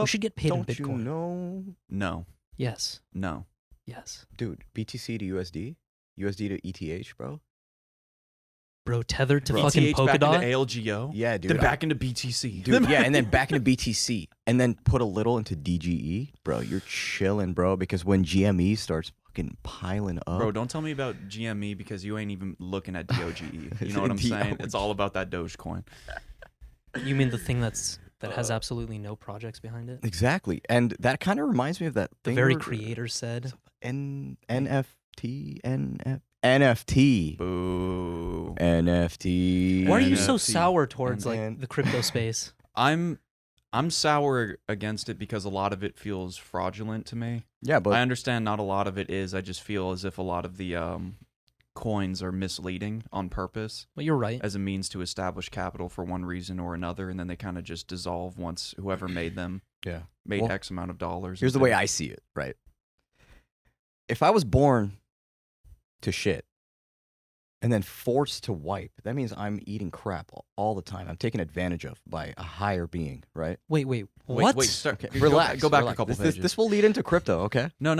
We should get paid in Don't Bitcoin. you know? No. Yes. No. Yes. Dude, BTC to USD? USD to ETH, bro? Bro, tethered to Bro. fucking ETH back into Polkadot. ALGO. Yeah, dude. Then back into BTC. Dude, yeah, and then back into BTC. And then put a little into DGE. Bro, you're chilling, bro, because when GME starts fucking piling up. Bro, don't tell me about GME because you ain't even looking at DOGE. You know what I'm saying? It's all about that Dogecoin. You mean the thing that has absolutely no projects behind it? Exactly. And that kind of reminds me of that The thing. very where- creator said. NFT. Boo. NFT. Why are you so NFT. sour towards And then- like the crypto space? I'm sour against it because a lot of it feels fraudulent to me. Yeah, but I understand not a lot of it is. I just feel as if a lot of the coins are misleading on purpose Well, you're right. as a means to establish capital for one reason or another, and then they kind of just dissolve once whoever made them yeah. made Well, X amount of dollars. Here's the way I see it, right? If I was born to shit and then forced to wipe, that means I'm eating crap all the time. I'm taken advantage of by a higher being, right? Wait, what? Wait, start. Okay, Go relax. Go back relax. a couple this, pages. this will lead into crypto, okay? No,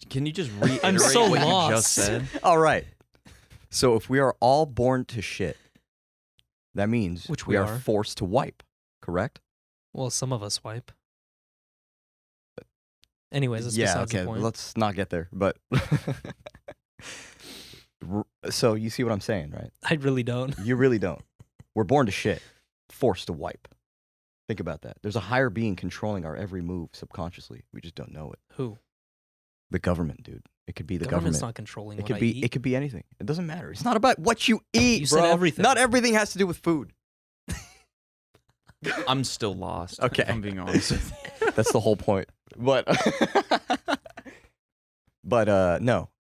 can you just reiterate I'm so what lost. you just said? All right. So if we are all born to shit, that means Which we we are are. forced to wipe, correct? Well, some of us wipe. Anyways, that's Yeah, besides okay, the point. let's not get there. But so you see what I'm saying, right? I really don't. You really don't. We're born to shit, forced to wipe. Think about that. There's a higher being controlling our every move subconsciously. We just don't know it. Who? The government, dude. It could be the Government's government. not controlling It what could I be. eat. It could be anything. It doesn't matter. It's not about what you eat, You bro. said everything. Not everything has to do with food. I'm still lost. Okay. if I'm being honest. That's the whole point. But no.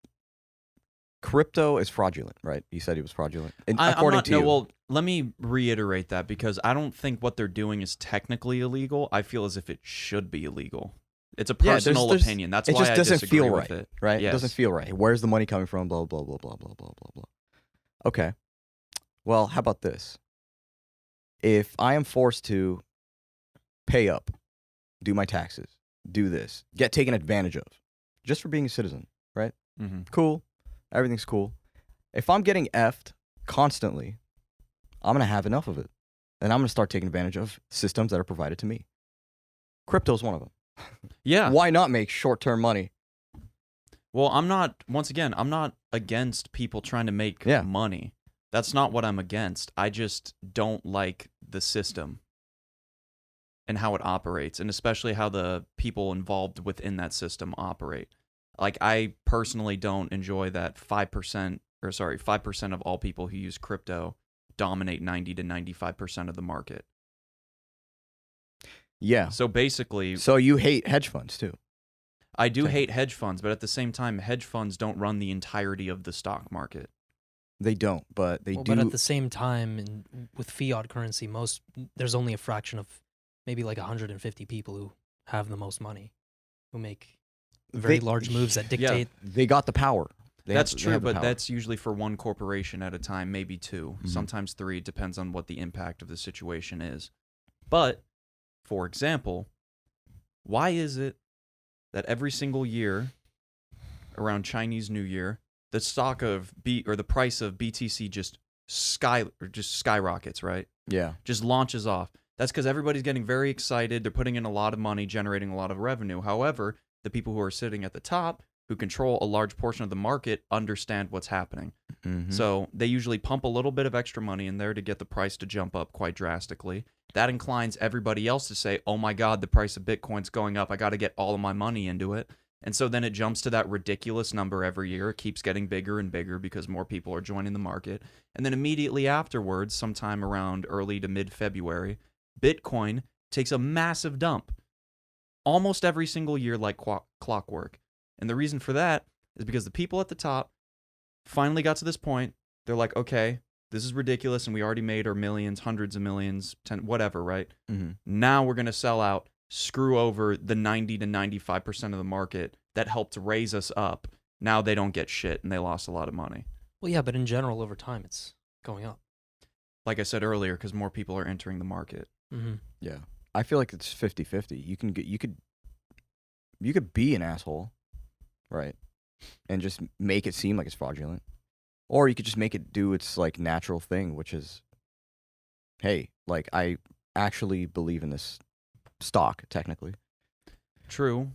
Crypto is fraudulent, right? You said it was fraudulent. And according to you. Well, let me reiterate that because I don't think what they're doing is technically illegal. I feel as if it should be illegal. It's a Yeah, personal opinion. That's it why just I doesn't disagree feel with right, it. right? Yes. It doesn't feel right. Where's the money coming from? Blah, blah, blah, blah, blah, blah, blah, blah. Okay. Well, how about this? If I am forced to pay up, do my taxes, do this, get taken advantage of, just for being a citizen, right? Mm-hmm. Cool. Everything's cool. If I'm getting effed constantly, I'm going to have enough of it. And I'm going to start taking advantage of systems that are provided to me. Crypto's one of them. Yeah. Why not make short-term money? Well, I'm not against people trying to make Yeah. money. That's not what I'm against. I just don't like the system and how it operates, and especially how the people involved within that system operate. Like, I personally don't enjoy that 5% of all people who use crypto dominate 90 to 95% of the market. Yeah. So basically, So you hate hedge funds too? I do hate hedge funds, but at the same time, hedge funds don't run the entirety of the stock market. They don't, but they Well, do. but at the same time, with fiat currency, there's only a fraction of maybe like 150 people who have the most money, who make very They- large moves that Yeah. dictate. They got the power. That's they true, have the but power. that's usually for one corporation at a time, maybe two, Mhm. sometimes three. It depends on what the impact of the situation is. But, for example, why is it that every single year around Chinese New Year, the stock of the price of BTC just skyrockets, right? Yeah. Just launches off. That's because everybody's getting very excited. They're putting in a lot of money, generating a lot of revenue. However, the people who are sitting at the top, who control a large portion of the market, understand what's happening. Mhm. So they usually pump a little bit of extra money in there to get the price to jump up quite drastically. That inclines everybody else to say, oh my God, the price of Bitcoin's going up. I got to get all of my money into it. And so then it jumps to that ridiculous number every year. It keeps getting bigger and bigger because more people are joining the market. And then immediately afterwards, sometime around early to mid-February, Bitcoin takes a massive dump. Almost every single year like clockwork. And the reason for that is because the people at the top finally got to this point. They're like, okay, this is ridiculous, and we already made our millions, hundreds of millions, whatever, right? Mhm. Now we're going to sell out, screw over the 90 to 95% of the market that helped raise us up. Now they don't get shit, and they lost a lot of money. Well, yeah, but in general, over time, it's going up. Like I said earlier, because more people are entering the market. Mm-hmm. Yeah. I feel like it's 50-50. You could be an asshole, right? And just make it seem like it's fraudulent. Or you could just make it do its like natural thing, which is, hey, like I actually believe in this stock, technically. True.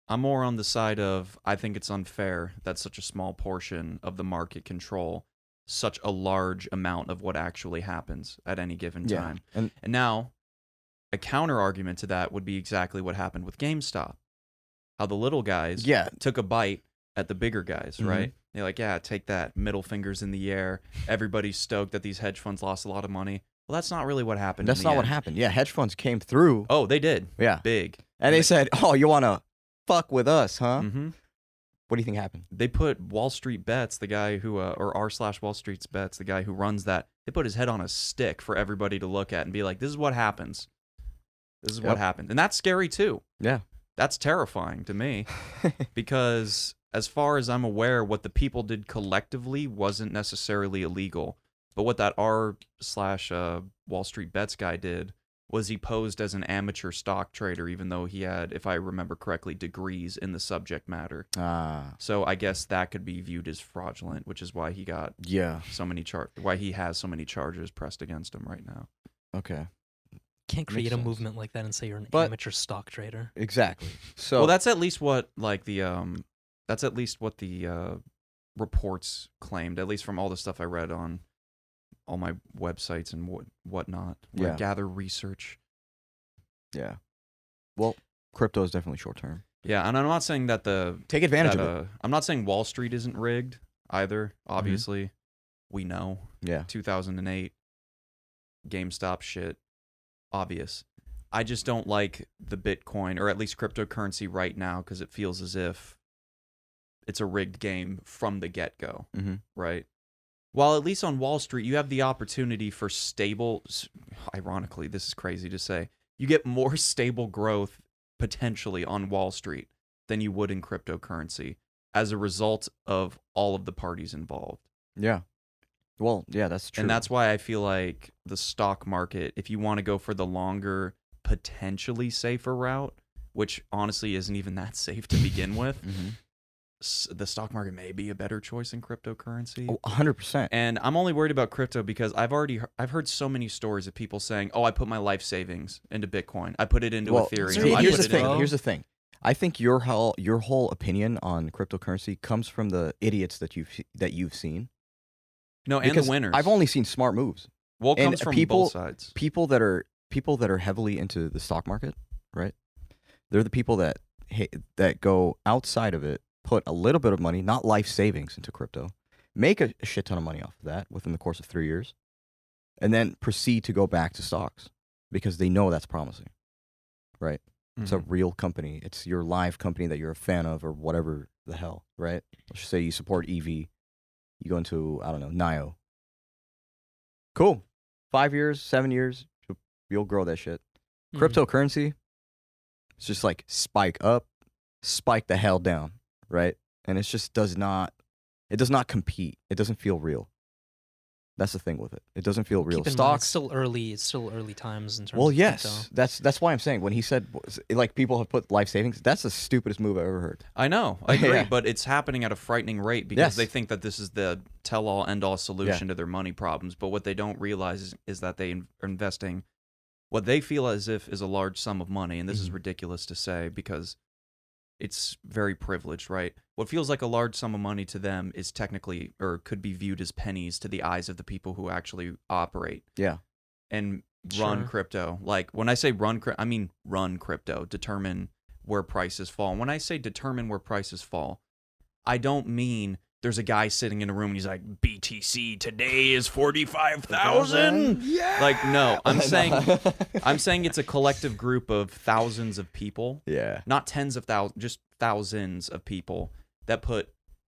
I'm more on the side of I think it's unfair that such a small portion of the market control such a large amount of what actually happens at any given time. And now, a counter argument to that would be exactly what happened with GameStop. How the little guys took a bite at the bigger guys, right? They're like, yeah, take that, middle fingers in the air. Everybody's stoked that these hedge funds lost a lot of money. Well, that's not really what happened. That's not what happened. Yeah, hedge funds came through. Oh, they did. Yeah. Big. And they said, oh, you want to fuck with us, huh? Mm-hmm. What do you think happened? They put Wall Street Bets, the guy who, or r/Wall Street Bets, the guy who runs that, they put his head on a stick for everybody to look at and be like, this is what happens. This is what happened. And that's scary too. Yeah. That's terrifying to me because as far as I'm aware, what the people did collectively wasn't necessarily illegal. But what that r/Wall Street Bets guy did was he posed as an amateur stock trader, even though he had, if I remember correctly, degrees in the subject matter. So I guess that could be viewed as fraudulent, which is why he got so many why he has so many charges pressed against him right now. Okay. Can't create a movement like that and say you're an amateur stock trader. Exactly. So well, that's at least what reports claimed, at least from all the stuff I read on all my websites and whatnot. Where I gather research. Yeah. Well, crypto is definitely short term. Yeah, and I'm not saying that take advantage of it. I'm not saying Wall Street isn't rigged either. Obviously, we know. Yeah. 2008 GameStop shit. Obvious. I just don't like the Bitcoin, or at least cryptocurrency right now, because it feels as if it's a rigged game from the get-go, right? While at least on Wall Street, you have the opportunity for stable, ironically, this is crazy to say, you get more stable growth potentially on Wall Street than you would in cryptocurrency as a result of all of the parties involved. Yeah. Well, yeah, that's true. And that's why I feel like the stock market, if you want to go for the longer, potentially safer route, which honestly isn't even that safe to begin with, the stock market may be a better choice in cryptocurrency. Oh, 100%. And I'm only worried about crypto because I've heard so many stories of people saying, "Oh, I put my life savings into Bitcoin. I put it into Ethereum." Here's the thing. I think your whole opinion on cryptocurrency comes from the idiots that you've seen. No, and the winners. I've only seen smart moves. Well, it comes from both sides. People that are heavily into the stock market, right? They're the people that go outside of it, put a little bit of money, not life savings, into crypto, make a shit ton of money off of that within the course of 3 years, and then proceed to go back to stocks because they know that's promising, right? It's a real company. It's your live company that you're a fan of or whatever the hell, right? Let's just say you support EV. You go into, I don't know, NIO. Cool. 5 years, 7 years, you'll grow that shit. Cryptocurrency, it's just like spike up, spike the hell down, right? And it just does not compete. It doesn't feel real. That's the thing with it. It doesn't feel real. Stocks. It's still early times in terms well, of yes. crypto. That's why I'm saying when he said like people have put life savings, that's the stupidest move I've ever heard. I know. I agree, but it's happening at a frightening rate because they think that this is the tell-all, end-all solution to their money problems. But what they don't realize is that they are investing what they feel as if is a large sum of money, and this is ridiculous to say because it's very privileged, right? What feels like a large sum of money to them is technically, or could be viewed as pennies to the eyes of the people who actually operate. Yeah. And run crypto. Like when I say I mean run crypto, determine where prices fall. And when I say determine where prices fall, I don't mean there's a guy sitting in a room and he's like, BTC today is 45,000. Yeah. Like, no, I'm saying it's a collective group of thousands of people. Yeah. Not tens of thousands, just thousands of people that put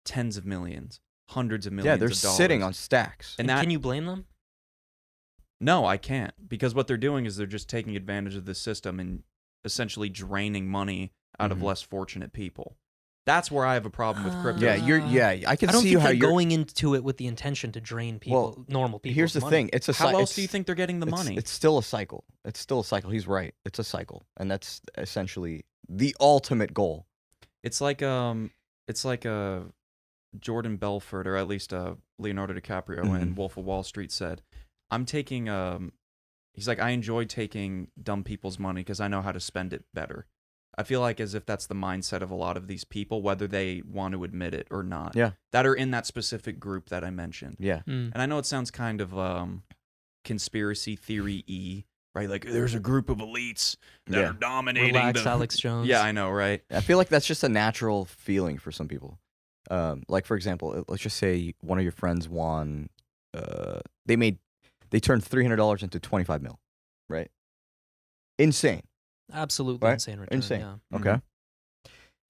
tens of millions, hundreds of millions of dollars. Yeah, they're sitting on stacks. And can you blame them? No, I can't. Because what they're doing is they're just taking advantage of the system and essentially draining money out of less fortunate people. That's where I have a problem with crypto. I can I don't see think how they're you're going into it with the intention to drain people, normal people. Here's the thing. It's a How cy- else it's, do you think they're getting the money? It's still a cycle. It's still a cycle. He's right. It's a cycle, and that's essentially the ultimate goal. It's like Jordan Belfort, or at least Leonardo DiCaprio in Wolf of Wall Street said, "I'm taking he's like, I enjoy taking dumb people's money because I know how to spend it better." I feel like as if that's the mindset of a lot of these people, whether they want to admit it or not. Yeah. That are in that specific group that I mentioned. Yeah. Mm. And I know it sounds kind of conspiracy theory-y, right? Like there's a group of elites that are dominating. Relax, Alex Jones. Yeah, I know, right? I feel like that's just a natural feeling for some people. Like for example, let's just say one of your friends won. They turned $300 into 25 mil, right? Insane. Absolutely Right? insane return. Insane. Yeah. Okay.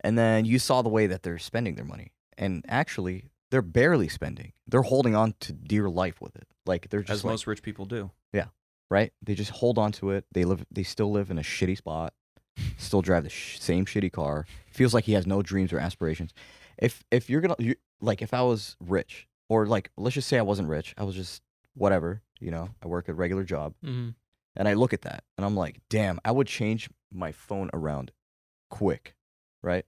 And then you saw the way that they're spending their money, and actually, they're barely spending. They're holding on to dear life with it. Like they're just As most rich people do. right. They just hold on to it. They still live in a shitty spot. Still drive the same shitty car. Feels like he has no dreams or aspirations. If you're like, if I was rich, or like, let's just say I wasn't rich, I was just whatever. I work a regular job. Mm-hmm. And I look at that, and I'm like, damn, I would change my phone around quick, right?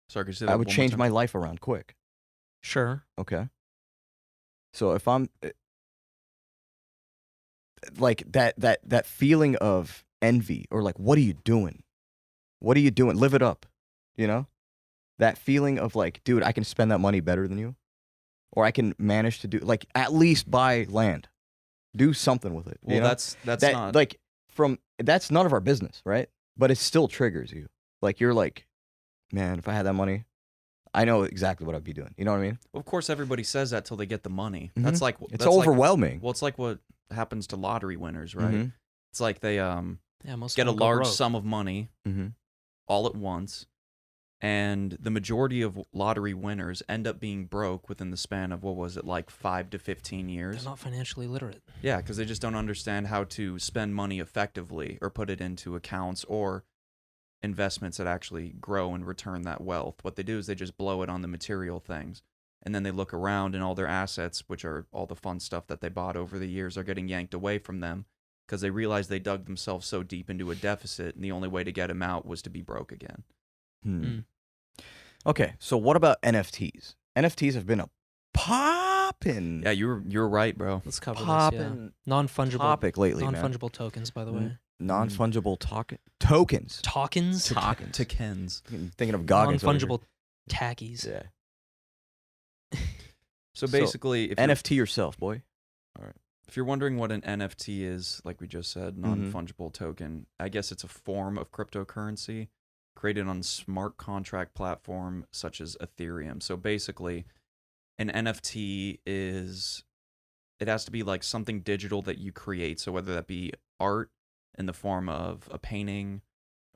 Sorry, could you say that I would one more change time? my life around quick, Sure. okay? So if I'm like that feeling of envy, or like, what are you doing? What are you doing? Live it up, That feeling of like, dude, I can spend that money better than you. Or I can manage to do, like, at least buy land, do something with it. Well, that's not like that's none of our business, right? But it still triggers you. Like you're like, man, if I had that money, I know exactly what I'd be doing. You know what I mean? Of course, everybody says that till they get the money. Mhm. That's like It's that's like- overwhelming. well, it's like what happens to lottery winners, right? Mhm. It's like they Yeah, most get a of them go large broke. sum of money Mhm. all at once, and the majority of lottery winners end up being broke within the span of, what was it, like 5 to 15 years? They're not financially literate. Yeah, because they just don't understand how to spend money effectively or put it into accounts or investments that actually grow and return that wealth. What they do is they just blow it on the material things. And then they look around, and all their assets, which are all the fun stuff that they bought over the years, are getting yanked away from them because they realize they dug themselves so deep into a deficit, and the only way to get them out was to be broke again. Mm. Okay, so what about NFTs? NFTs have been a poppin', Yeah, you're right, bro. Let's cover this. Yeah. poppin' Non-fungible. topic lately, man. Non-fungible tokens, by the way. Non-fungible tokens. Tokens. To Ken's. Thinking of Goggins. over here. Non-fungible tackies. Yeah. So basically, if NFT yourself, boy. if you're wondering what an NFT is, like we just said, non-fungible token, I guess it's a form of cryptocurrency created on smart contract platform such as Ethereum. So basically, an NFT it has to be like something digital that you create. So whether that be art in the form of a painting,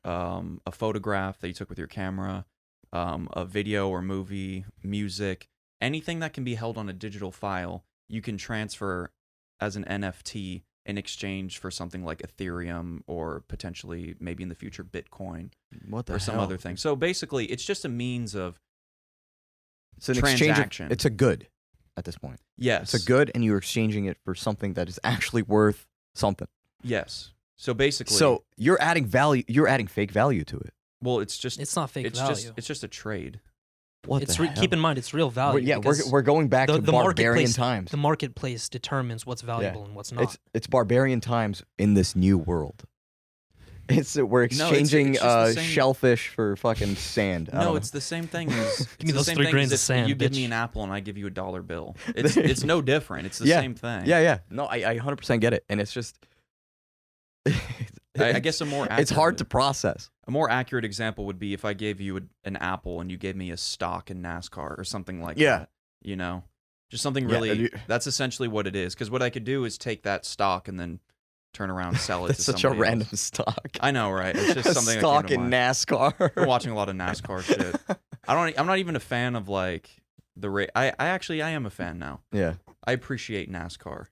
a photograph that you took with your camera, a video or movie, music, anything that can be held on a digital file, you can transfer as an NFT in exchange for something like Ethereum, or potentially maybe in the future Bitcoin, What the or some hell? other thing. So basically, it's just a means of It's an exchange of, transaction. it's a good at this point. yes, It's a good, and you're exchanging it for something that is actually worth something. yes. So basically, So you're adding value. You're adding fake value to it. well, it's just It's not fake value. it's just a trade. What It's the hell? keep in mind, it's real value. because we're going back to the barbarian marketplace- times. the marketplace determines what's valuable and what's not. It's barbarian times in this new world. We're exchanging it's just the same- shellfish for fucking sand. I don't No, know. it's the same thing as Give me those 3 grains of sand, You give me bitch. an apple and I give you a dollar bill. It's no different. It's the Yeah. same thing. Yeah. No, I 100% get it, and it's just. I guess a more it's hard to process. A more accurate example would be if I gave you an apple and you gave me a stock in NASCAR or something like Yeah. that. You know, just something Yeah, really. you- That's essentially what it is. Because what I could do is take that stock and then turn around and sell it to That's such a somebody random else. stock. I know, right? It's just A something stock that came to in mind. NASCAR. I've been watching a lot of NASCAR shit. I'm not even a fan of like the race. I am a fan now. Yeah, I appreciate NASCAR.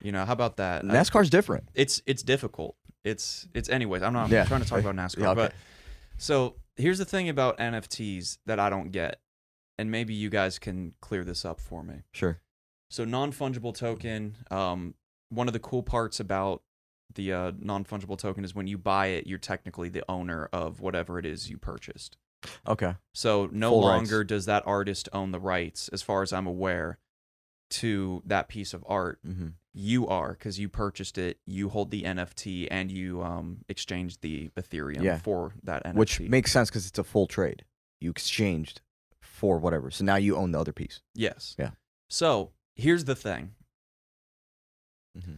You know, how about that? NASCAR's different. It's difficult. It's anyways. I'm not Yeah. trying to talk about NASCAR, Yeah, okay. but so here's the thing about NFTs that I don't get, and maybe you guys can clear this up for me. Sure. So non-fungible token. One of the cool parts about the non-fungible token is when you buy it, you're technically the owner of whatever it is you purchased. Okay. So no Full longer rights. does that artist own the rights, as far as I'm aware, to that piece of art. Mm-hmm. You are, because you purchased it, you hold the NFT, and you exchanged the Ethereum for that NFT. Which makes sense because it's a full trade. You exchanged for whatever. So now you own the other piece. Yes. Yeah. So here's the thing. Mm-hmm.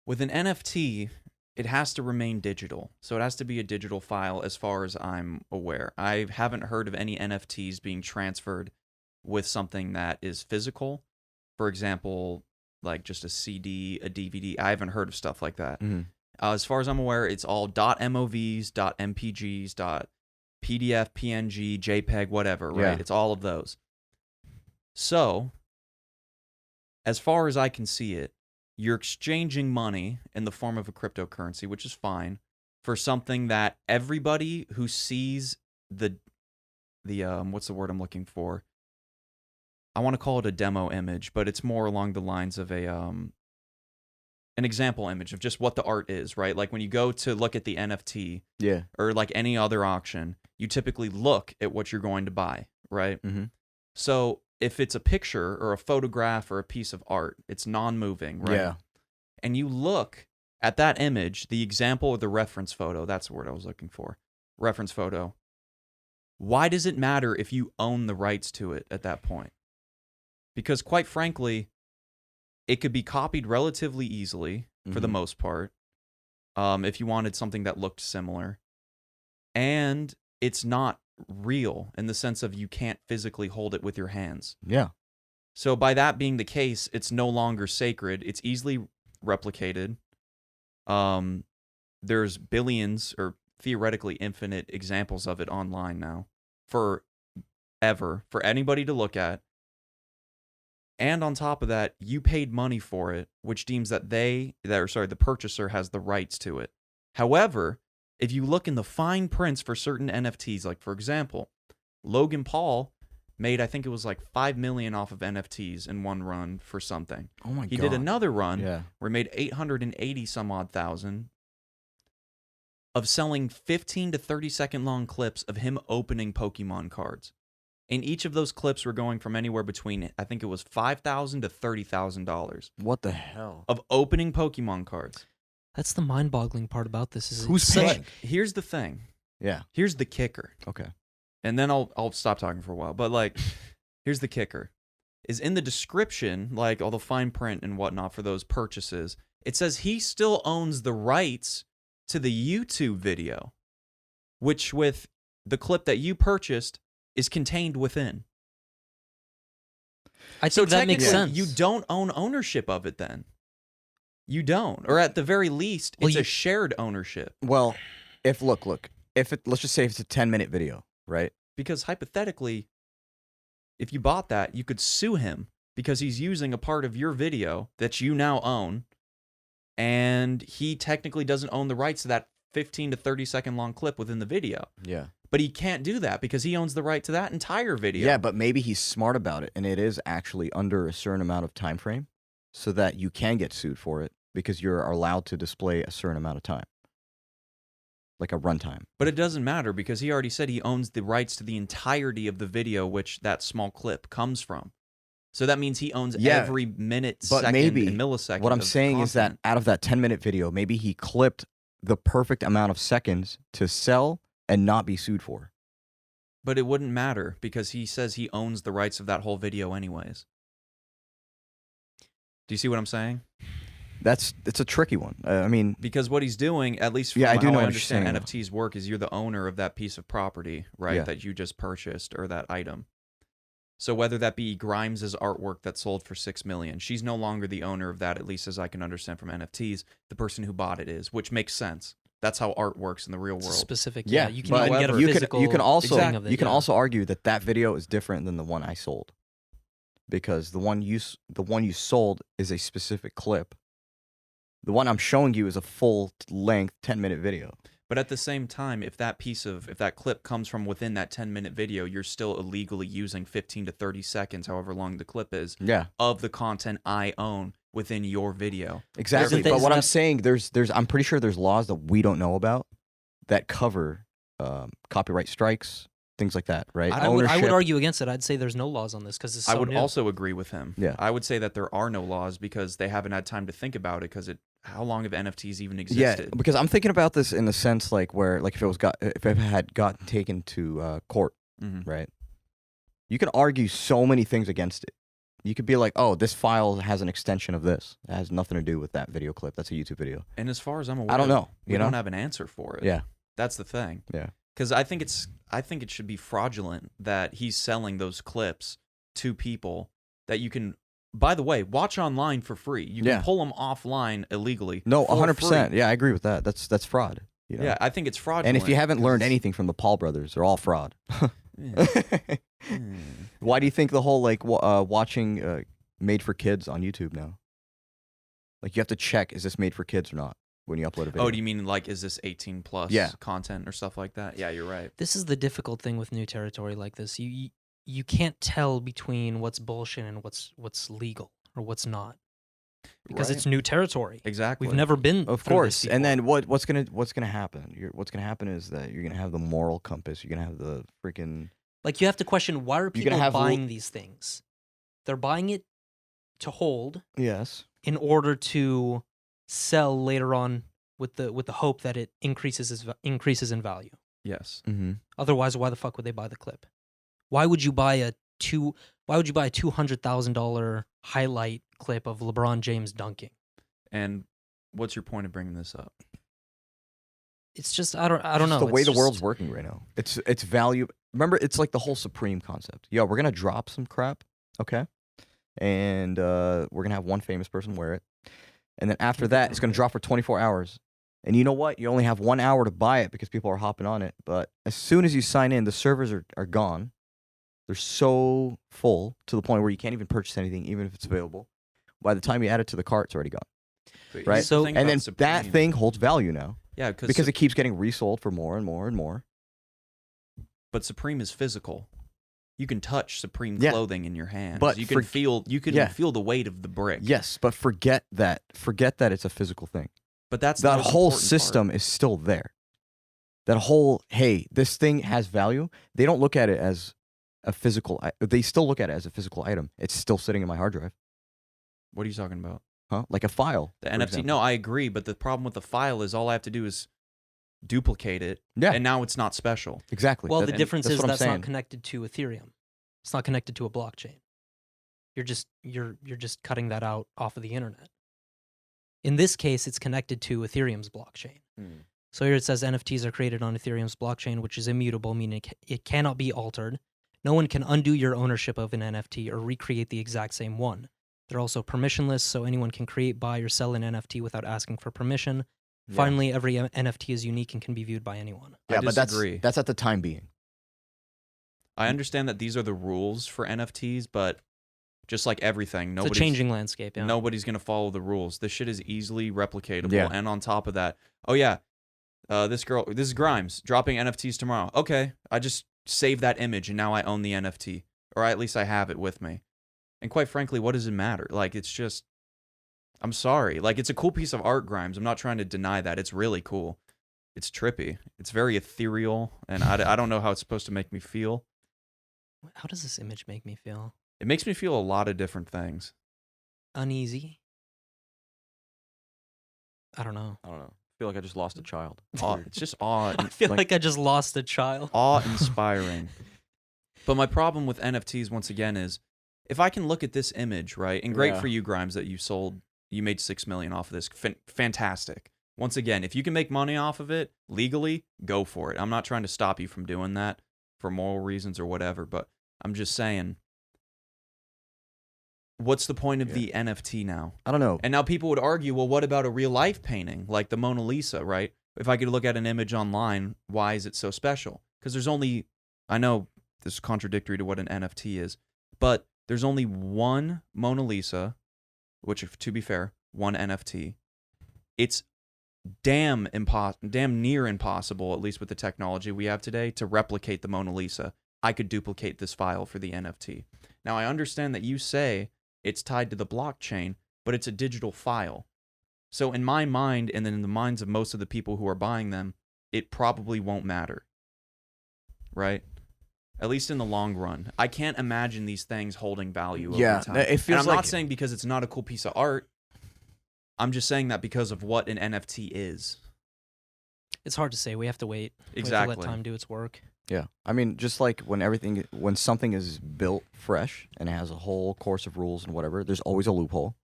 With an NFT, it has to remain digital. So it has to be a digital file as far as I'm aware. I haven't heard of any NFTs being transferred with something that is physical. For example, like just a CD, a DVD. I haven't heard of stuff like that. Mm-hmm. As far as I'm aware, it's all .movs, .mpgs, .pdf, PNG, JPEG, whatever, right? Yeah. It's all of those. So, as far as I can see it, you're exchanging money in the form of a cryptocurrency, which is fine, for something that everybody who sees the what's the word I'm looking for? I want to call it a demo image, but it's more along the lines of an example image of just what the art is, right? Like when you go to look at the NFT Yeah. or like any other auction, you typically look at what you're going to buy, right? Mm-hmm. So if it's a picture or a photograph or a piece of art, it's non-moving, right? Yeah. And you look at that image, the example or the reference photo, that's the word I was looking for, reference photo. Why does it matter if you own the rights to it at that point? Because quite frankly, it could be copied relatively easily for the Mhm. most part, if you wanted something that looked similar. And it's not real in the sense of you can't physically hold it with your hands. Yeah. So by that being the case, it's no longer sacred. It's easily replicated. There's billions or theoretically infinite examples of it online now for anybody to look at. And on top of that, you paid money for it, which deems that the purchaser has the rights to it. However, if you look in the fine prints for certain NFTs, like for example, Logan Paul made, I think it was like 5 million off of NFTs in one run for something. Oh my god. He did another run Yeah. where he made 880 some odd thousand of selling 15 to 30 second long clips of him opening Pokemon cards. And each of those clips were going from anywhere between, I think it was $5,000 to $30,000 What the hell? of opening Pokemon cards. That's the mind-boggling part about this. Is Who's it's such- paying? Here's the thing. Yeah. Here's the kicker. Okay. And then I'll stop talking for a while. But like, here's the kicker. Is in the description, like all the fine print and whatnot for those purchases, it says he still owns the rights to the YouTube video, which with the clip that you purchased is contained within. I So think that makes technically, sense. you don't own ownership of it then. You don't. Or at the very least, Well, it's you- a shared ownership. Well, let's just say it's a 10-minute video, right? Because hypothetically, if you bought that, you could sue him because he's using a part of your video that you now own, and he technically doesn't own the rights to that 15 to 30 second long clip within the video. Yeah. But he can't do that because he owns the right to that entire video. Yeah, but maybe he's smart about it and it is actually under a certain amount of time frame so that you can get sued for it because you're allowed to display a certain amount of time. Like a runtime. But it doesn't matter because he already said he owns the rights to the entirety of the video which that small clip comes from. So that means he owns Yeah, every minute, But second, maybe and millisecond. what I'm of saying is that content. out of that 10-minute video, maybe he clipped the perfect amount of seconds to sell and not be sued for. But it wouldn't matter because he says he owns the rights of that whole video anyways. Do you see what I'm saying? It's a tricky one. I mean, Because what he's doing, at least from Yeah, I how do know I what you're understand saying, though. NFTs work, is you're the owner of that piece of property, right, Yeah. that you just purchased or that item. So whether that be Grimes' artwork that sold for $6 million, she's no longer the owner of that, at least as I can understand from NFTs. The person who bought it is, which makes sense. That's how art works in the real It's a world. specific. yeah, You can but even get a however, physical. you can also thing of it, you can yeah. also argue that that video is different than the one I sold. Because the one you sold is a specific clip The one I'm showing you is a full length 10-minute video. But at the same time, if that clip comes from within that 10-minute video, you're still illegally using 15 to 30 seconds, however long the clip is, Yeah. of the content I own within your video. Exactly. But what I'm saying, I'm pretty sure there's laws that we don't know about that cover copyright strikes, things like that, right? I would argue against it. I'd say there's no laws on this because it's so I would new. also agree with him. Yeah. I would say that there are no laws because they haven't had time to think about it because how long have NFTs even Yeah, existed? because I'm thinking about this in the sense like where like if it had gotten taken to court, right? You can argue so many things against it. You could be like, oh, this file has an extension of this. It has nothing to do with that video clip. That's a YouTube video. And as far as I'm aware, I don't know. We don't have an answer for it. Yeah. That's the thing. Yeah. Because I think it should be fraudulent that he's selling those clips to people that you can, by the way, watch online for free. You can pull them offline illegally. No, 100%. Free. Yeah, I agree with that. That's fraud. You know? Yeah, I think it's fraudulent. And if you haven't learned anything from the Paul brothers, they're all fraud. Why do you think the whole like watching made for kids on YouTube now? Like you have to check, is this made for kids or not when you upload a video? Oh, do you mean like, is this 18 plus content or stuff like that? Yeah, you're right. This is the difficult thing with new territory like this. You can't tell between what's bullshit and what's legal or what's not. Because it's new territory. Exactly. We've never been Of course. And then what's gonna happen? What's gonna happen is that you're gonna have the moral compass. You're gonna have the freaking like you have to question, why are people buying these things? They're buying it to hold. Yes. In order to sell later on with the hope that it increases in value. Yes. Mm-hmm. Otherwise, why the fuck would they buy the clip? Why would you buy a $200,000 highlight clip of LeBron James dunking? And what's your point of bringing this up? It's just I don't know. The way the world's working right now. It's value. Remember, it's like the whole Supreme concept. Yo, we're gonna drop some crap, okay? And we're gonna have one famous person wear it, and then after that, it's gonna drop for 24 hours. And you know what? You only have 1 hour to buy it because people are hopping on it. But as soon as you sign in, the servers are gone. They're so full to the point where you can't even purchase anything, even if it's available. By the time you add it to the cart, it's already gone. Right? So, and then that thing holds value now. Yeah, because it keeps getting resold for more and more and more. But Supreme is physical. You can touch Supreme clothing in your hands. But you can feel the weight of the brick. Yes, but forget that it's a physical thing. But that's that whole system is still there. That whole, hey, this thing has value. They don't look at it as a physical. They still look at it as a physical item. It's still sitting in my hard drive. What are you talking about? Huh? Like a file. The NFT. Example. No, I agree. But the problem with the file is all I have to do is duplicate it. Yeah. And now it's not special. Exactly. Well, the difference is that's not connected to Ethereum. It's not connected to a blockchain. You're just cutting that out off of the internet. In this case, it's connected to Ethereum's blockchain. So here it says NFTs are created on Ethereum's blockchain, which is immutable, meaning it cannot be altered. No one can undo your ownership of an NFT or recreate the exact same one. They're also permissionless, so anyone can create, buy, or sell an NFT without asking for permission. Yeah. Finally, every NFT is unique and can be viewed by anyone. Yeah, but that's at the time being. I understand that these are the rules for NFTs, but just like everything, it's a changing landscape. Yeah. Nobody's going to follow the rules. This shit is easily replicatable. Yeah. And on top of that, oh yeah, this is Grimes, dropping NFTs tomorrow. Okay, I just saved that image and now I own the NFT. Or at least I have it with me. And quite frankly, what does it matter? Like, it's just, I'm sorry. Like, it's a cool piece of art, Grimes. I'm not trying to deny that. It's really cool. It's trippy. It's very ethereal, and I don't know how it's supposed to make me feel. How does this image make me feel? It makes me feel a lot of different things. Uneasy. I don't know. I feel like I just lost a child. It's just awe. I feel like I just lost a child. Awe-inspiring. But my problem with NFTs, once again, is if I can look at this image, right, and great for you, Grimes, that you made $6 million off of this. Fantastic. Once again, if you can make money off of it legally, go for it. I'm not trying to stop you from doing that for moral reasons or whatever, but I'm just saying, what's the point of the NFT now? I don't know. And now people would argue, well, what about a real life painting like the Mona Lisa, right? If I could look at an image online, why is it so special? Because there's only, I know this is contradictory to what an NFT is, but there's only one Mona Lisa, which, to be fair, one NFT. it's damn near impossible, at least with the technology we have today, to replicate the Mona Lisa. I could duplicate this file for the NFT. Now, I understand that you say it's tied to the blockchain, but it's a digital file. So in my mind, and then in the minds of most of the people who are buying them, it probably won't matter. Right? At least in the long run. I can't imagine these things holding value over time. It feels and I'm like... not saying because it's not a cool piece of art. I'm just saying that because of what an NFT is. It's hard to say. We have to wait. Exactly. We have to let time do its work. Yeah. I mean, just like when something is built fresh and it has a whole course of rules and whatever, there's always a loophole.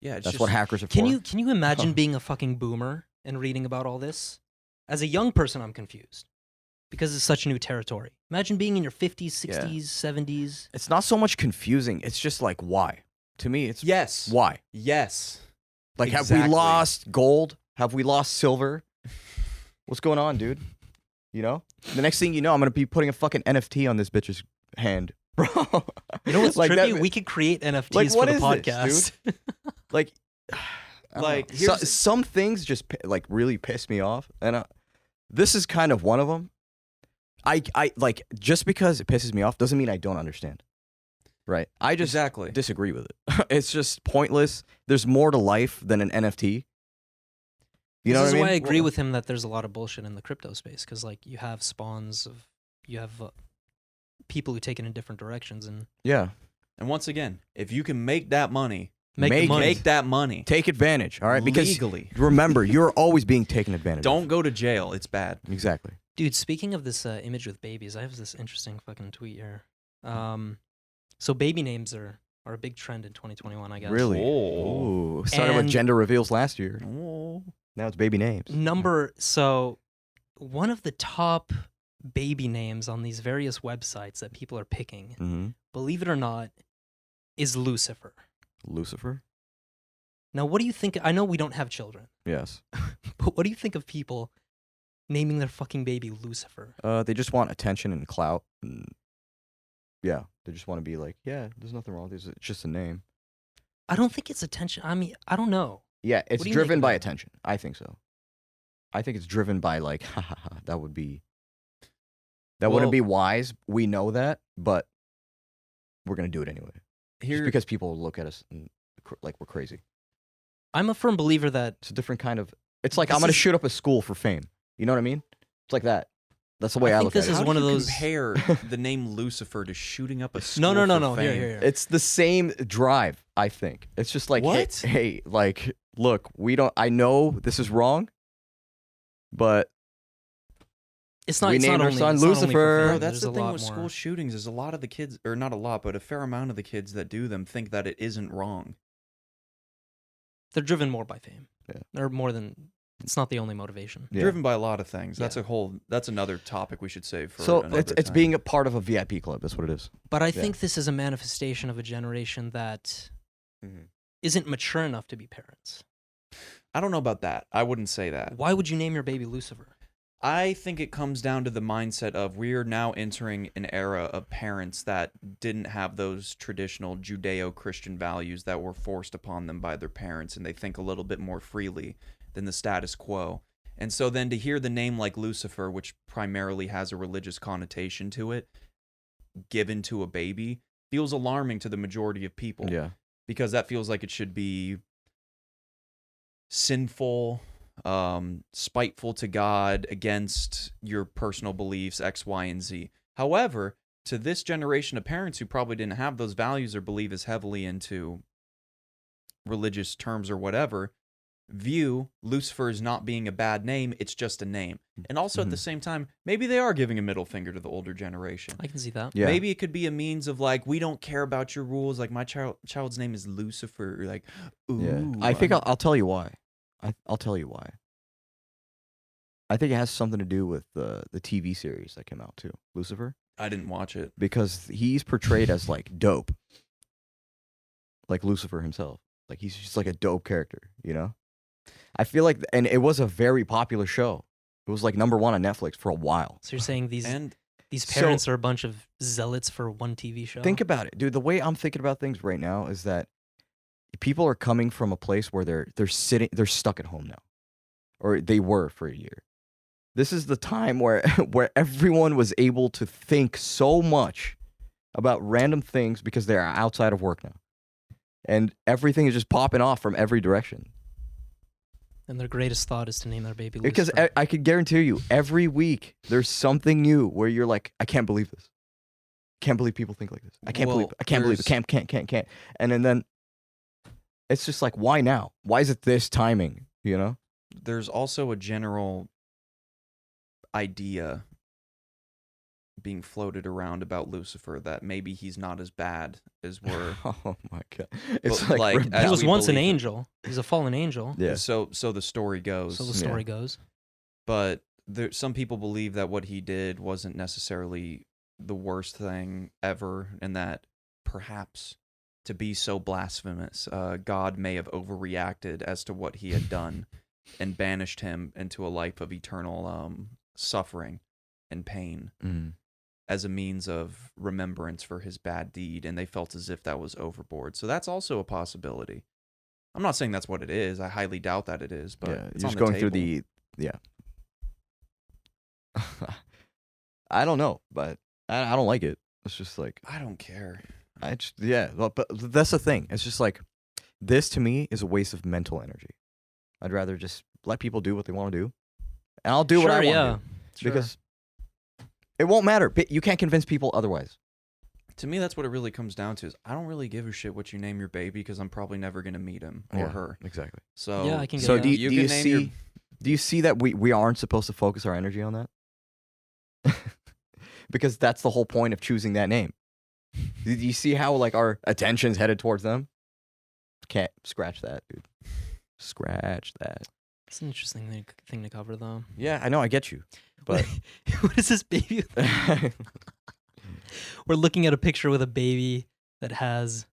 Yeah, that's what hackers are for. Can you imagine being a fucking boomer and reading about all this? As a young person, I'm confused because it's such new territory. Imagine being in your 50s, 60s, 70s. It's not so much confusing. It's just like, why? To me, it's yes. Why? Yes. Like, Have we lost gold? Have we lost silver? What's going on, dude? You know? The next thing you know, I'm going to be putting a fucking NFT on this bitch's hand. Bro. You know what's like trippy? We could create NFTs like, for the podcast. This, dude? Like, some things just like really piss me off. And this is kind of one of them. I like, just because it pisses me off doesn't mean I don't understand. Right? I just disagree with it. It's just pointless. There's more to life than an NFT. You know what I mean? This is why I agree with him that there's a lot of bullshit in the crypto space, because like you have people who take it in different directions, and and once again, if you can make that money, make that money, take advantage. All right, because legally. Remember, you're always being taken advantage. Don't go to jail. It's bad. Exactly, dude. Speaking of this image with babies, I have this interesting fucking tweet here. So baby names are a big trend in 2021, I guess. Really? Oh. Started with gender reveals last year. Oh. Now it's baby names. So one of the top baby names on these various websites that people are picking, believe it or not, is Lucifer. Lucifer? Now, what do you think? I know we don't have children. Yes. But what do you think of people naming their fucking baby Lucifer? They just want attention and clout. Yeah, they just want to be like, yeah, there's nothing wrong with this. It's just a name. I don't think it's attention. I mean, I don't know. Yeah, it's driven by attention. I think so. I think it's driven by like, that wouldn't be wise. We know that, but we're going to do it anyway. Just because people look at us and, like we're crazy. I'm a firm believer that... It's a different kind of... It's like I'm going to shoot up a school for fame. You know what I mean? It's like that. That's the way I look at it. This is one of those... compare the name Lucifer to shooting up a school No. for fame? Here. It's the same drive, I think. It's just like, hey, like, look, I know this is wrong, but... We named our son Lucifer. Bro, that's the thing with school shootings is a lot of the kids, or not a lot, but a fair amount of the kids that do them think that it isn't wrong. They're driven more by fame. Yeah. They're more than... It's not the only motivation. Yeah. Driven by a lot of things. That's that's another topic we should save for So another it's time. being a part of a VIP club. That's what it is. But I think this is a manifestation of a generation that isn't mature enough to be parents. I don't know about that. I wouldn't say that. Why would you name your baby Lucifer? I think it comes down to the mindset of we are now entering an era of parents that didn't have those traditional Judeo-Christian values that were forced upon them by their parents, and they think a little bit more freely than the status quo. And so then to hear the name like Lucifer, which primarily has a religious connotation to it, given to a baby, feels alarming to the majority of people. Yeah. Because that feels like it should be sinful, spiteful to God, against your personal beliefs, X, Y, and Z. However, to this generation of parents who probably didn't have those values or believe as heavily into religious terms or whatever, view Lucifer as not being a bad name, it's just a name. And also at the same time, maybe they are giving a middle finger to the older generation. I can see that. Yeah. Maybe it could be a means of like, we don't care about your rules, like my child's name is Lucifer, or like, ooh. Yeah. I think I'll tell you why. I'll tell you why. I think it has something to do with the TV series that came out too, Lucifer. I didn't watch it. Because he's portrayed as like dope. Like Lucifer himself. Like he's just like a dope character, you know? I feel like, and it was a very popular show. It was like #1 on Netflix for a while. So you're saying these parents are a bunch of zealots for one TV show? Think about it, dude. The way I'm thinking about things right now is that people are coming from a place where they're stuck at home now, or they were for a year. This is the time where where everyone was able to think so much about random things because they're outside of work now, and everything is just popping off from every direction. And their greatest thought is to name their baby Because Lucifer. I could guarantee you, every week there's something new where you're like, I can't believe this. Can't believe people think like this. I can't believe it. I can't believe it. Can't. And then it's just like, why now? Why is it this timing? You know? There's also a general idea being floated around about Lucifer that maybe he's not as bad as we're. Oh my god! It's But, like, rebellion. He as was we once an believe it. angel. He's a fallen angel. Yeah. So the story goes. So the story goes. But some people believe that what he did wasn't necessarily the worst thing ever, and that perhaps to be so blasphemous, God may have overreacted as to what he had done and banished him into a life of eternal suffering and pain as a means of remembrance for his bad deed, and they felt as if that was overboard. So that's also a possibility. I'm not saying that's what it is. I highly doubt that it is, but Yeah, it's you're on just the going table. through the I don't know, but I don't like it. It's just like I don't care. but that's the thing. It's just like this to me is a waste of mental energy. I'd rather just let people do what they want to do, and I'll do what I want to do because it won't matter. But you can't convince people otherwise. To me, that's what it really comes down to. Is I don't really give a shit what you name your baby because I'm probably never gonna meet him or her. Exactly. So Yeah, I can get So that. do you you can name your- see? Do you see that we aren't supposed to focus our energy on that? Because that's the whole point of choosing that name. Do you see how like our attention's headed towards them? Can't scratch that, dude. Scratch that. It's an interesting thing to cover, though. Yeah, I know. I get you. But What is this baby? We're looking at a picture with a baby that has.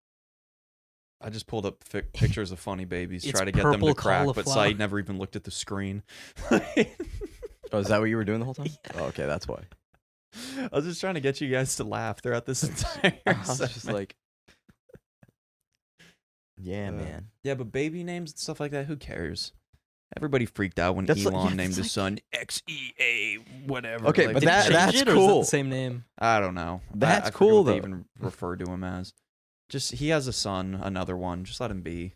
I just pulled up pictures of funny babies, It's try to get them to purple crack, but cauliflower. Saeed never even looked at the screen. oh, is that what you were doing the whole time? Oh, okay, that's why. I was just trying to get you guys to laugh throughout this entire I was just segment. like, yeah, man. Yeah, but baby names and stuff like that, who cares? Everybody freaked out when That's like- Elon yeah, named that's his son XEA, whatever. Okay, Like, but Did he change that's it, or is it cool. the same name? I don't know. That's I forget cool, what they though. even refer to him as. Just he has a son, another one. Just let him be.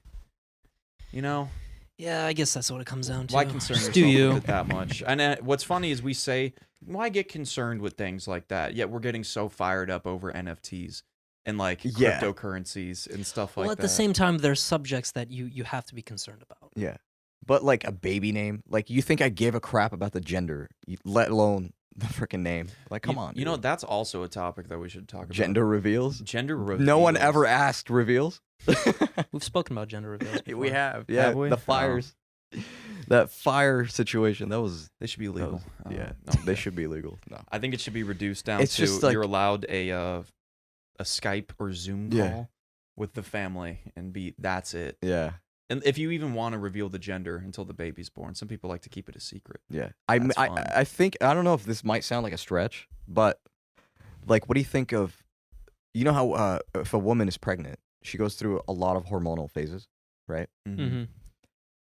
You know, Yeah, I guess that's what it comes down to. why concern Just yourself do you? with it that much? And what's funny is we say, why get concerned with things like that? Yet we're getting so fired up over NFTs and like Yeah. cryptocurrencies and stuff Well, like at that. the same time, there's subjects that you have to be concerned about. Yeah. But like a baby name, like you think I give a crap about the gender, let alone the freaking name? Like, come on. You know, dude. that's also a topic that we should talk about. Gender reveals. Gender reveals. No one ever asked reveals. We've spoken about gender reveals before. We have. Yeah, Have we? the fires. That fire situation. That was. They should be that legal. was- yeah, No, they should be legal. No. I think it should be reduced down It's to just like- you're allowed a Skype or Zoom call Yeah. with the family and that's it. Yeah. And if you even want to reveal the gender until the baby's born, some people like to keep it a secret. Yeah. That's fun. I think I don't know if this might sound like a stretch, but like, what do you think of? You know how if a woman is pregnant, she goes through a lot of hormonal phases, right? Mm-hmm.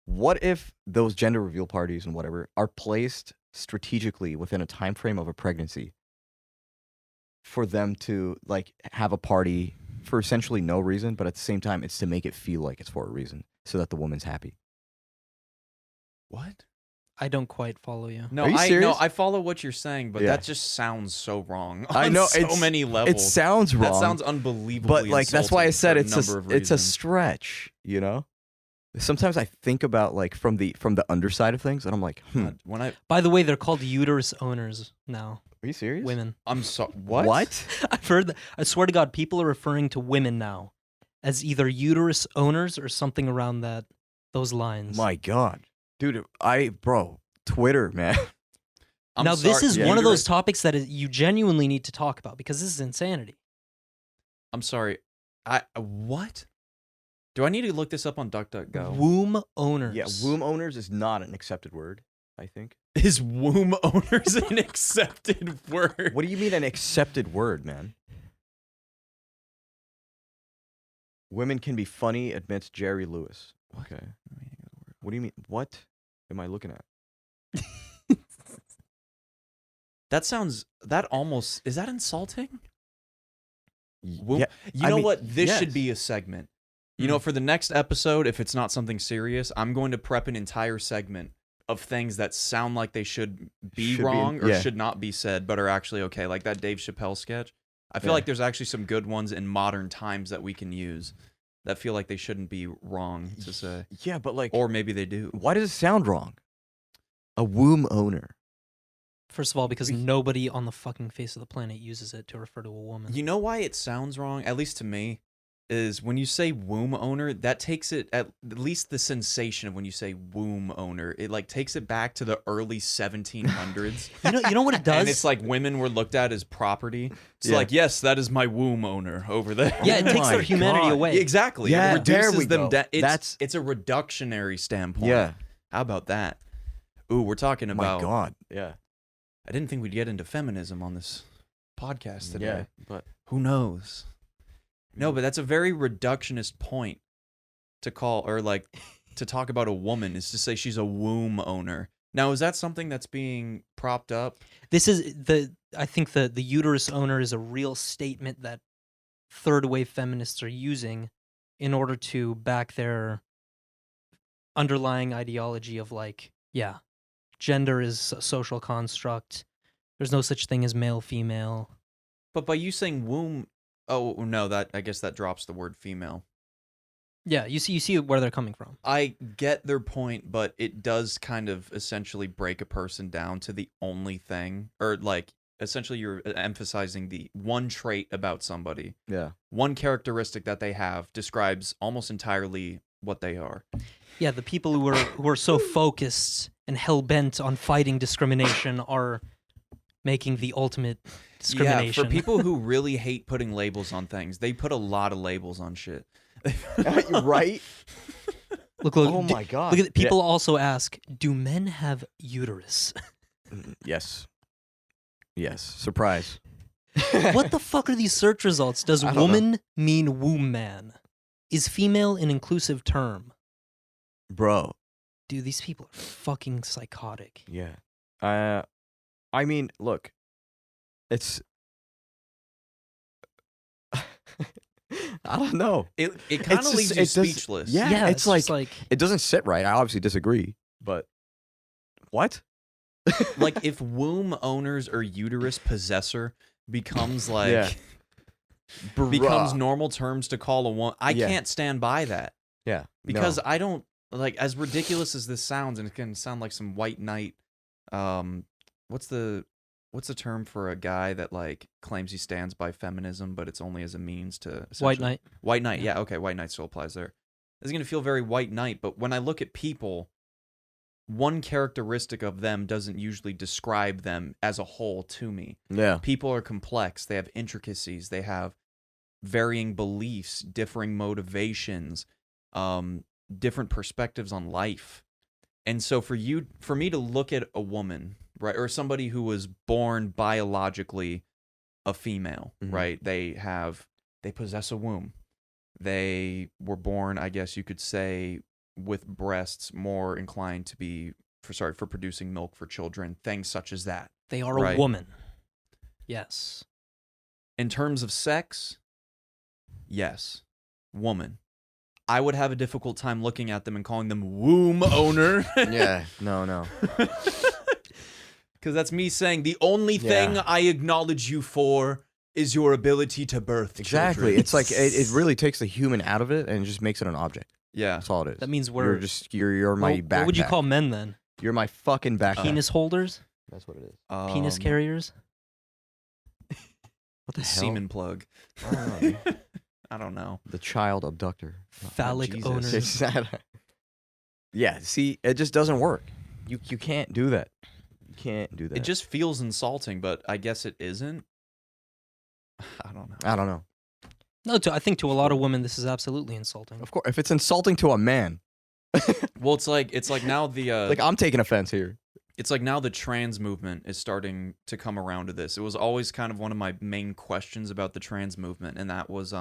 What if those gender reveal parties and whatever are placed strategically within a time frame of a pregnancy for them to like have a party for essentially no reason, but at the same time it's to make it feel like it's for a reason so that the woman's happy. What? I don't quite follow you. No, Are you I serious? I follow what you're saying, but Yeah. that just sounds so wrong. I on know, so it's- many levels. It sounds wrong. That sounds unbelievably but like that's why I said insulting it's for a a number of it's a reasons. stretch, you know? Sometimes I think about like from the underside of things and I'm like, God, when By the way, they're called uterus owners now. are you serious? Women. I'm so what? What? I've heard that. I swear to God, people are referring to women now as either uterus owners or something around those lines. My God. Dude, bro, Twitter, man. I'm Now, this sorry- is yeah, one of you're those topics that you genuinely need to talk about because this is insanity. I'm sorry. What? Do I need to look this up on DuckDuckGo? Womb owners. Yeah, womb owners is not an accepted word, I think. Is womb owners an accepted word? What do you mean an accepted word, man? Women can be funny, admits Jerry Lewis. Okay. What do you mean? What am I looking at? That almost, is that insulting? Yeah, You I know mean, what? This yes. should be a segment. You know, for the next episode, if it's not something serious, I'm going to prep an entire segment of things that sound like they should be wrong or should not be said, but are actually okay. Like that Dave Chappelle sketch. I feel like there's actually some good ones in modern times that we can use that feel like they shouldn't be wrong to say. Yeah, but like, or maybe they do. Why does it sound wrong? A womb owner. First of all, because nobody on the fucking face of the planet uses it to refer to a woman. You know why it sounds wrong, at least to me, is when you say womb owner, that takes it, at least the sensation of when you say womb owner, it like takes it back to the early 1700s. You know what it does? And it's like women were looked at as property. It's like, yes, that is my womb owner over there. Yeah, it takes their humanity away. Exactly. Yeah, it reduces them down. It's a reductionary standpoint. Yeah. How about that? Ooh, we're talking about... My God. Yeah. I didn't think we'd get into feminism on this podcast today. Yeah, but who knows? No, but that's a very reductionist point to call, or like to talk about a woman, is to say she's a womb owner. Now, is that something that's being propped up? I think the uterus owner is a real statement that third wave feminists are using in order to back their underlying ideology of like, yeah, gender is a social construct. There's no such thing as male, female. But by you saying womb, oh no, I guess that drops the word female. Yeah, you see where they're coming from. I get their point, but it does kind of essentially break a person down to the only thing, or like essentially you're emphasizing the one trait about somebody. Yeah. One characteristic that they have describes almost entirely what they are. Yeah, the people who are so focused and hell-bent on fighting discrimination are making the ultimate discrimination. Yeah, for people who really hate putting labels on things, they put a lot of labels on shit. Right? Look, oh my God. Look at people also ask, do men have uterus? Yes. Yes. Surprise. What the fuck are these search results? Does woman mean womb man? Is female an inclusive term? Bro. Dude, these people are fucking psychotic. Yeah. I mean, look. It's I don't know. It kind of leaves you speechless. Yeah, it's like it doesn't sit right. I obviously disagree, but what? Like if womb owners or uterus possessor becomes like becomes normal terms to call a woman, I can't stand by that. Yeah, because I don't like, as ridiculous as this sounds, and it can sound like some white knight. What's the term for a guy that like claims he stands by feminism, but it's only as a means to white knight. White knight, yeah, okay, white knight still applies there. This is gonna feel very white knight, but when I look at people, one characteristic of them doesn't usually describe them as a whole to me. Yeah, people are complex. They have intricacies. They have varying beliefs, differing motivations, different perspectives on life. And so for me to look at a woman, right, or somebody who was born biologically a female, right, they possess a womb. They were born, I guess you could say, with breasts more inclined to be for producing milk for children, things such as that. They are a woman. Yes. In terms of sex, yes, woman. I would have a difficult time looking at them and calling them womb owner. Yeah, no. Because that's me saying the only thing I acknowledge you for is your ability to birth exactly. children. It's like it really takes the human out of it and just makes it an object. Yeah, that's all it is. That means you're my backpack. What would you call men then? You're my fucking backpack. Penis holders? That's what it is. Penis carriers? What the hell? Semen plug. I don't know. The child abductor. Phallic owners. Yeah, see, it just doesn't work. You can't do that. You can't do that. It just feels insulting, but I guess it isn't. I don't know. No, I think to a lot of women this is absolutely insulting. Of course, if it's insulting to a man. Well, it's like now the like I'm taking offense here. It's like now the trans movement is starting to come around to this. It was always kind of one of my main questions about the trans movement, and that was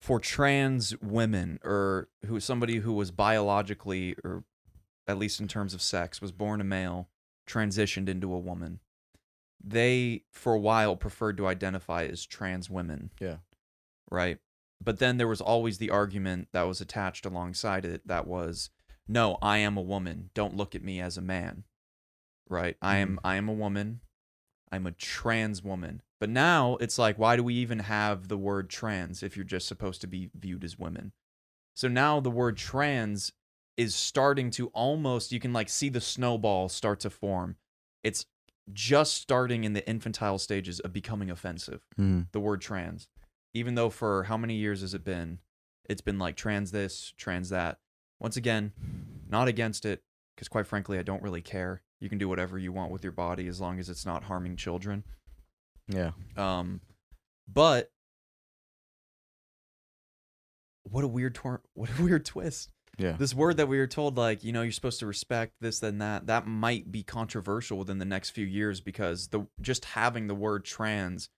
for trans women or somebody who was biologically, or at least in terms of sex, was born a male, transitioned into a woman, they for a while preferred to identify as trans women. Yeah. Right. But then there was always the argument that was attached alongside it that was, no, I am a woman. Don't look at me as a man. Right. I am a woman. I'm a trans woman. But now it's like, why do we even have the word trans if you're just supposed to be viewed as women? So now the word trans is starting to almost, you can like see the snowball start to form. It's just starting in the infantile stages of becoming offensive. The word trans. Even though for how many years has it been? It's been like trans this, trans that. Once again, not against it, because quite frankly, I don't really care. You can do whatever you want with your body as long as it's not harming children. Yeah. But what a weird twist. Yeah. This word that we were told, like, you know, you're supposed to respect this, then that might be controversial within the next few years, because just having the word trans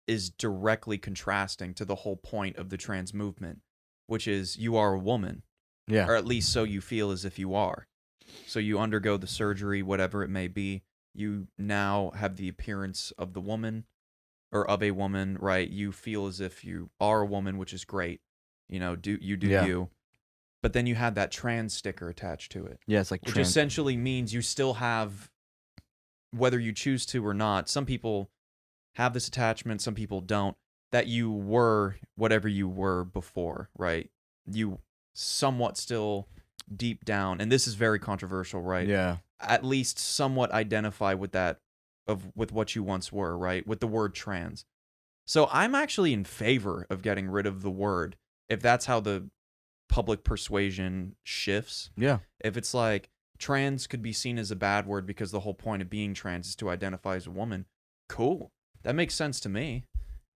is directly contrasting to the whole point of the trans movement, which is you are a woman. Yeah. Or at least so you feel as if you are. So you undergo the surgery, whatever it may be. You now have the appearance of the woman, or of a woman, right? You feel as if you are a woman, which is great. You know, do you. But then you had that trans sticker attached to it. Yeah, it's like which essentially means you still have, whether you choose to or not, some people have this attachment, some people don't, that you were whatever you were before, right? You somewhat still deep down, and this is very controversial, right? Yeah. At least somewhat identify with that, with what you once were, right? With the word trans. So I'm actually in favor of getting rid of the word, if that's how the public persuasion shifts. Yeah. If it's like trans could be seen as a bad word because the whole point of being trans is to identify as a woman, cool. That makes sense to me.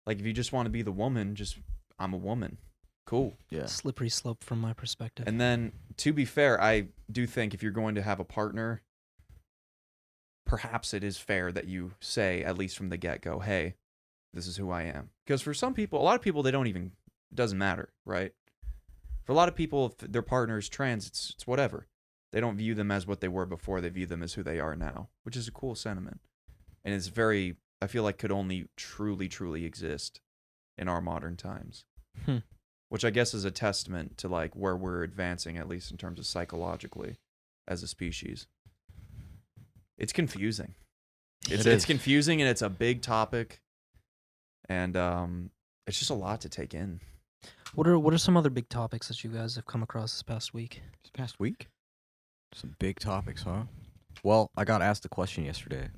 Like, if you just want to be the woman, just, I'm a woman. Cool. Yeah. Slippery slope from my perspective. And then, to be fair, I do think if you're going to have a partner, perhaps it is fair that you say, at least from the get-go, hey, this is who I am. Because for some people, a lot of people, they don't even, it doesn't matter, right? For a lot of people, if their partner is trans, it's whatever. They don't view them as what they were before. They view them as who they are now, which is a cool sentiment. And it's very, I feel like, could only truly, truly exist in our modern times. Which I guess is a testament to like where we're advancing, at least in terms of psychologically as a species. It's confusing. It's confusing, and it's a big topic. And it's just a lot to take in. What are some other big topics that you guys have come across this past week? This past week? Some big topics, huh? Well, I got asked the question yesterday.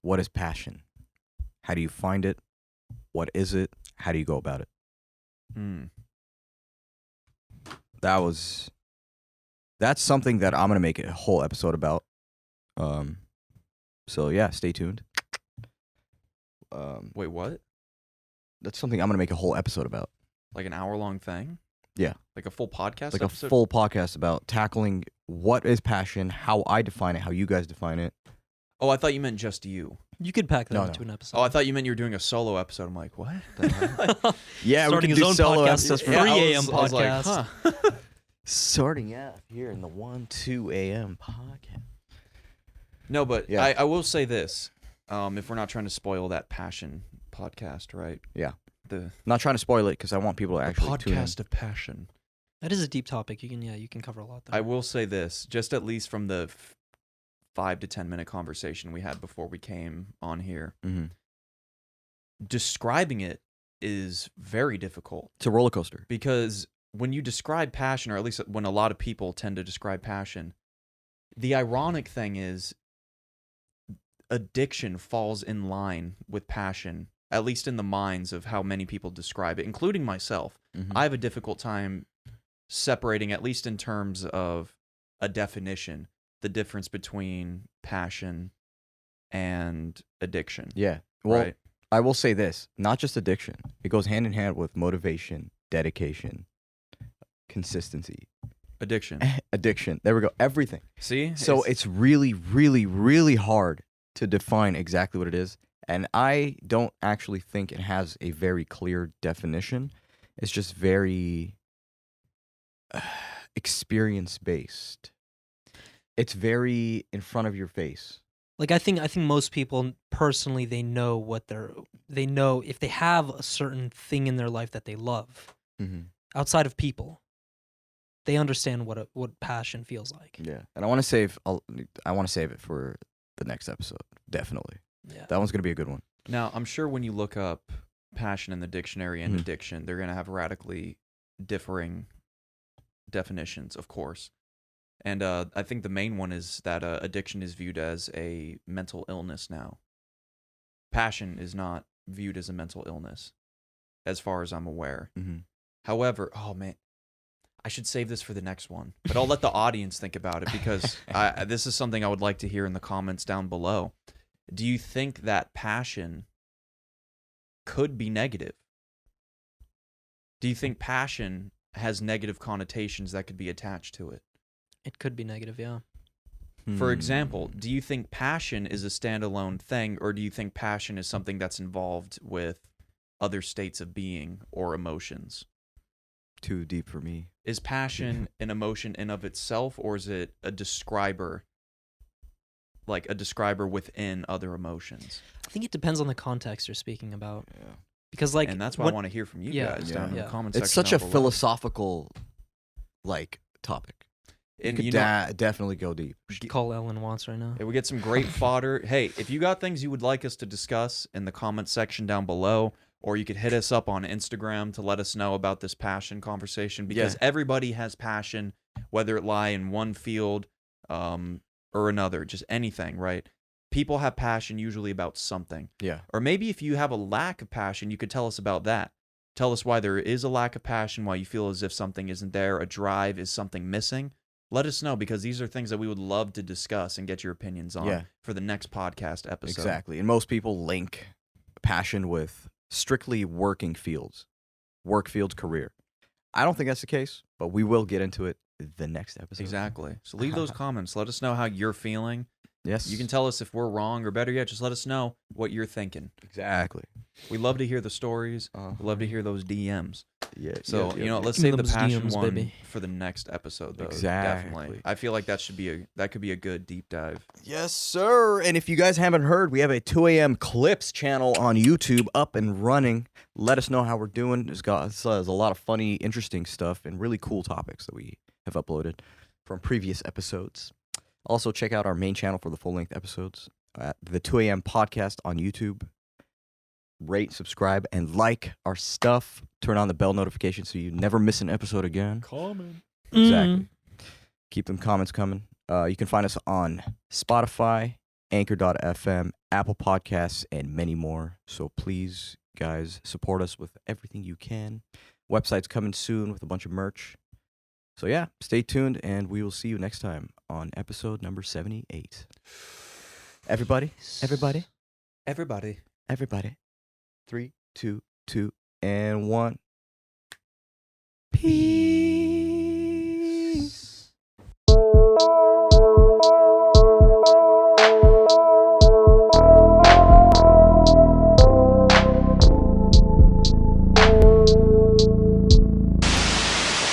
What is passion? How do you find it? What is it? How do you go about it? That's something that I'm going to make a whole episode about. So yeah, stay tuned. Wait, what? That's something I'm going to make a whole episode about. Like an hour-long thing? Yeah. Like a full podcast Like episode? a full podcast about tackling what is passion, how I define it, how you guys define it. Oh, I thought you meant just you. You could pack that No, into an episode. Oh, I thought you meant you were doing a solo episode. I'm like, what? Yeah, Starting we his can do own solo podcast, episodes. his 3 a.m. I was like, podcast. huh. Starting out here in the 1-2 a.m. podcast. No, but Yeah. I will say this. If we're not trying to spoil that passion podcast, right? Yeah. The Not trying to spoil it because I want people to actually tune in. podcast of passion. That is a deep topic. You can cover a lot there. I will say this, just at least from the 5 to 10 minute conversation we had before we came on here. Mm-hmm. Describing it is very difficult. It's a roller coaster. Because when you describe passion, or at least when a lot of people tend to describe passion, the ironic thing is addiction falls in line with passion, at least in the minds of how many people describe it, including myself. Mm-hmm. I have a difficult time separating, at least in terms of a definition, the difference between passion and addiction. Yeah. Well, right? I will say this, not just addiction. It goes hand in hand with motivation, dedication, consistency. Addiction. Addiction. There we go. Everything. See? So it's really, really, really hard to define exactly what it is. And I don't actually think it has a very clear definition. It's just very experience based. It's very in front of your face. Like I think most people personally they know if they have a certain thing in their life that they love outside of people, they understand what passion feels like. Yeah, and I want to save it for the next episode. Definitely. Yeah. That one's gonna be a good one. Now, I'm sure when you look up passion in the dictionary and addiction, they're going to have radically differing definitions, of course. And I think the main one is that addiction is viewed as a mental illness now. Passion is not viewed as a mental illness, as far as I'm aware. However, oh man, I should save this for the next one. But I'll let the audience think about it because this is something I would like to hear in the comments down below. Do you think that passion could be negative? Do you think passion has negative connotations that could be attached to it? It could be negative, yeah. For example, do you think passion is a standalone thing, or do you think passion is something that's involved with other states of being or emotions? Too deep for me. Is passion an emotion in of itself, or is it a describer, like a describer within other emotions? I think it depends on the context you're speaking about. Yeah. Because like, and that's what I want to hear from you guys down in the comment section. It's such a below. philosophical, topic. And you could definitely go deep. We should call Ellen Watts right now. Hey, we get some great fodder. Hey, if you got things you would like us to discuss in the comment section down below, or you could hit us up on Instagram to let us know about this passion conversation, because everybody has passion, whether it lie in one field or another, just anything, right? People have passion usually about something. Yeah. Or maybe if you have a lack of passion, you could tell us about that. Tell us why there is a lack of passion, why you feel as if something isn't there, a drive, is something missing. Let us know, because these are things that we would love to discuss and get your opinions on for the next podcast episode. Exactly. And most people link passion with strictly work fields, career. I don't think that's the case, but we will get into it the next episode. Exactly. So leave those comments. Let us know how you're feeling. Yes. You can tell us if we're wrong, or better yet, just let us know what you're thinking. Exactly. We love to hear the stories. We love to hear those DMs. Yeah. So, let's save the passion DMs, one for the next episode, though. Exactly. Definitely. I feel like that could be a good deep dive. Yes, sir. And if you guys haven't heard, we have a 2 a.m. Clips channel on YouTube up and running. Let us know how we're doing. There's a lot of funny, interesting stuff and really cool topics that we have uploaded from previous episodes. Also, check out our main channel for the full-length episodes at the 2 a.m. podcast on YouTube. Rate, subscribe, and like our stuff. Turn on the bell notification so you never miss an episode again. Comment. Exactly. Keep them comments coming. You can find us on Spotify, Anchor.fm, Apple Podcasts, and many more. So please, guys, support us with everything you can. Website's coming soon with a bunch of merch. So yeah, stay tuned, and we will see you next time on episode number 78. Everybody. 3, 2, 2, and 1. Peace.